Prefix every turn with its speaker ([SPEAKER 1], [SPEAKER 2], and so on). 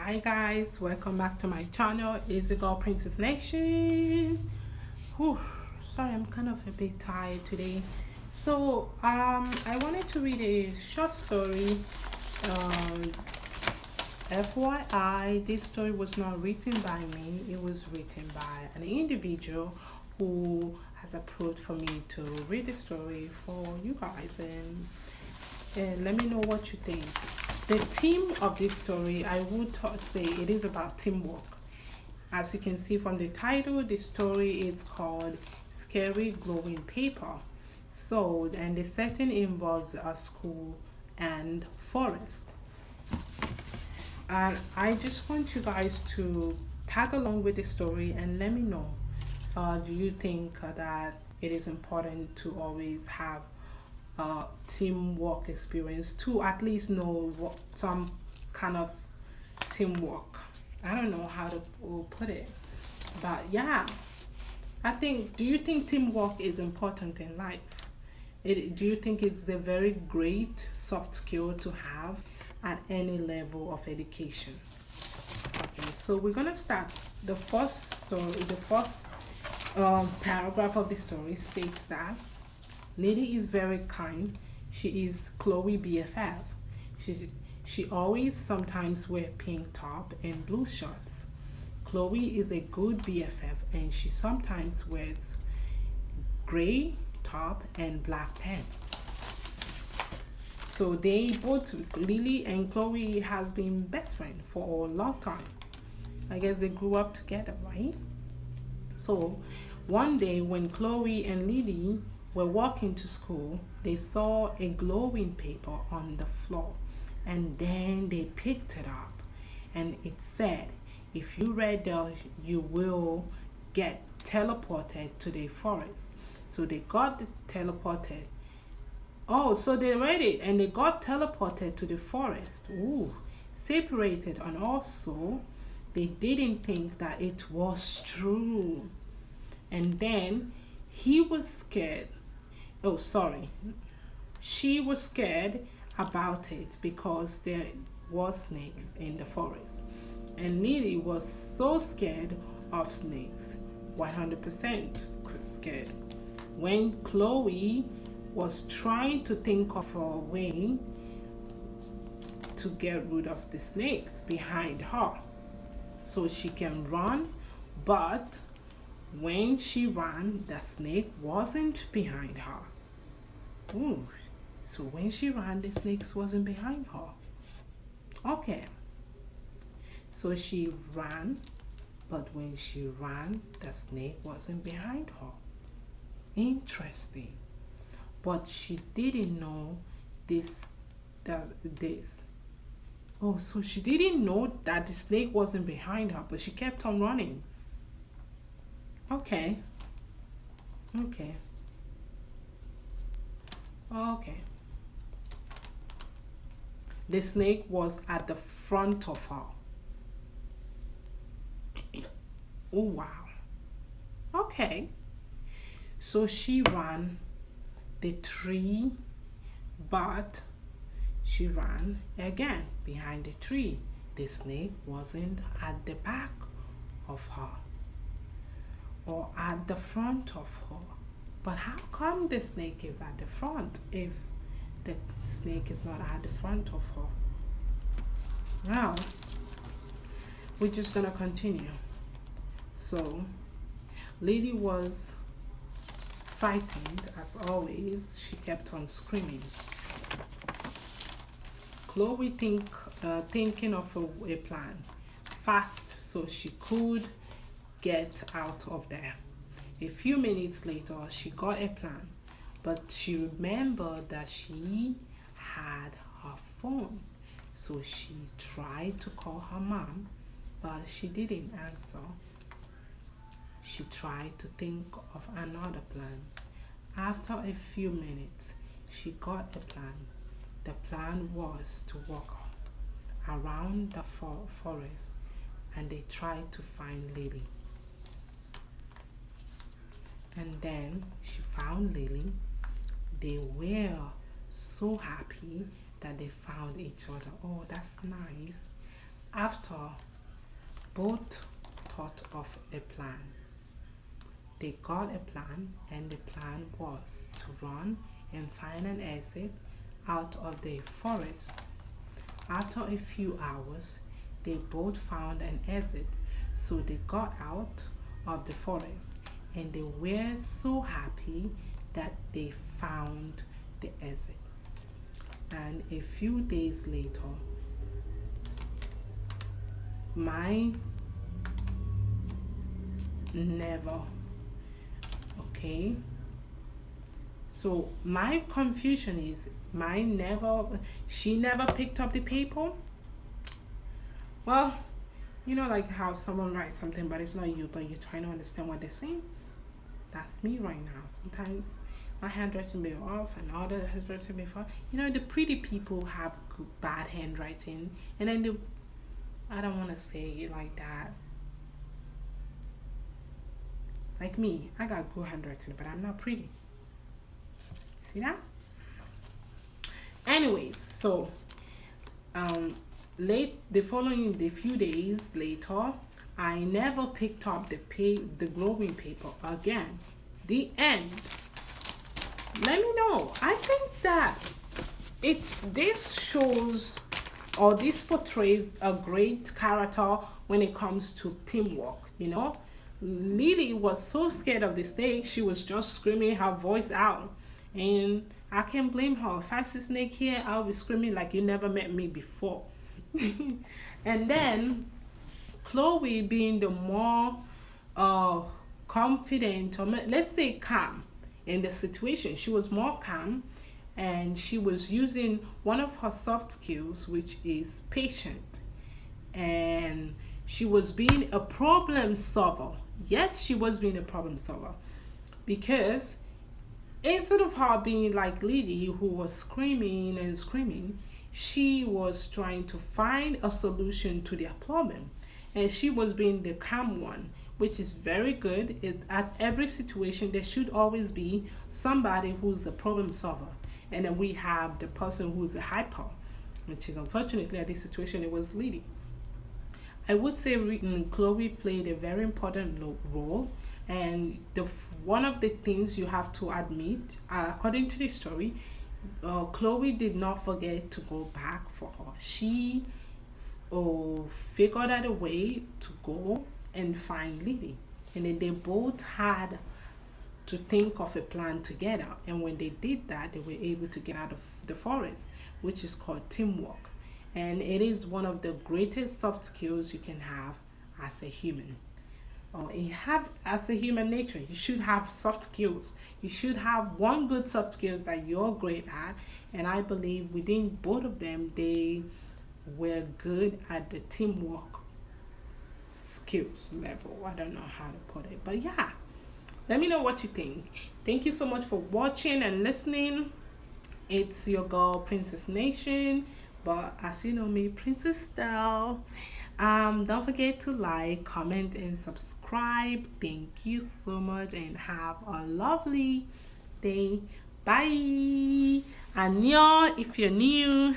[SPEAKER 1] Hi guys, welcome back to my channel. It's the girl Princess Nation. Whew, sorry, I'm kind of a bit tired today. I wanted to read a short story. Um, FYI, this story was not written by me. It was written by an individual who has approached for me to read the story for you guys and let me know what you think. The theme of this story, I would say it is about teamwork. As you can see from the title, the story is called Scary Glowing Paper. And the setting involves a school and forest. And I just want you guys to tag along with the story and let me know. Do you think that it is important to always have teamwork experience to at least know what some kind of teamwork? I don't know how to put it, but yeah, do you think teamwork is important in life? Do you think it's a very great soft skill to have at any level of education? Okay, so we're gonna start. The first paragraph of the story states that Lily is very kind. She is Chloe BFF. She always sometimes wear pink top and blue shorts. Chloe is a good BFF and she sometimes wears gray top and black pants. So Lily and Chloe has been best friends for a long time. I guess they grew up together, right? So one day when Chloe and Lily were walking to school, they saw a glowing paper on the floor and then they picked it up and it said, if you read that, you will get teleported to the forest. So they got teleported. Oh, so they read it and they got teleported to the forest. Ooh, separated, and also they didn't think that it was true. And then he was scared. Oh, sorry. She was scared about it because there was snakes in the forest. And Lily was so scared of snakes, 100% scared. When Chloe was trying to think of a way to get rid of the snakes behind her so she can run, but when she ran, the snake wasn't behind her. Ooh, so when she ran, the snake wasn't behind her. Okay, so she ran, but when she ran, the snake wasn't behind her. Interesting. But she didn't know this. Oh, so she didn't know that the snake wasn't behind her, but she kept on running. Okay. Okay. Okay. The snake was at the front of her. Oh, wow. Okay. So she ran the tree, but she ran again behind the tree. The snake wasn't at the back of her or at the front of her. But how come the snake is at the front if the snake is not at the front of her? Now, we're just gonna continue. So, Lily was frightened as always. She kept on screaming. Chloe thinking of a plan fast so she could get out of there. A few minutes later, she got a plan, but she remembered that she had her phone. So she tried to call her mom, but she didn't answer. She tried to think of another plan. After a few minutes, she got a plan. The plan was to walk around the forest and they tried to find Lily. And then she found Lily. They were so happy that they found each other. Oh, that's nice. After both thought of a plan, they got a plan, and the plan was to run and find an exit out of the forest. After a few hours, they both found an exit, so they got out of the forest, and they were so happy that they found the exit. And a few days later, mine never, okay? So my confusion is mine never, she never picked up the paper. Well, like how someone writes something, but it's not you, but you're trying to understand what they're saying. That's me right now. Sometimes my handwriting may be off and other handwriting may be fine. The pretty people have good, bad handwriting, and then I don't want to say it like that. Like me, I got good handwriting, but I'm not pretty. See that? Anyways, so the few days later, I never picked up the glowing paper again. The end. Let me know. I think that this shows, or this portrays a great character when it comes to teamwork. Lily was so scared of the snake, she was just screaming her voice out, and I can't blame her. If I see snake here, I'll be screaming like you never met me before. And then Chloe, being the more confident, or let's say calm in the situation, she was more calm, and she was using one of her soft skills, which is patient, and she was being a problem solver. Yes, she was being a problem solver, because instead of her being like Lily, who was screaming and screaming, she was trying to find a solution to their problem, and she was being the calm one, which is very good. At every situation, there should always be somebody who's a problem solver, and then we have the person who's a hyper, which is unfortunately at this situation it was Lily. I would say Chloe played a very important role, and one of the things you have to admit, according to the story, Chloe did not forget to go back for her. She figured out a way to go and find Lily, and then they both had to think of a plan together. And when they did that, they were able to get out of the forest, which is called teamwork. And it is one of the greatest soft skills you can have as a human. Or you have as a human nature, you should have soft skills. You should have one good soft skills that you're great at. And I believe within both of them, they were good at the teamwork skills level. I don't know how to put it, but yeah, let me know what you think. Thank you so much for watching and listening. It's your girl, Princess Nation, but as you know me, Princess Style. Don't forget to like, comment, and subscribe. Thank you so much, and have a lovely day. Bye. Annyeong if you're new.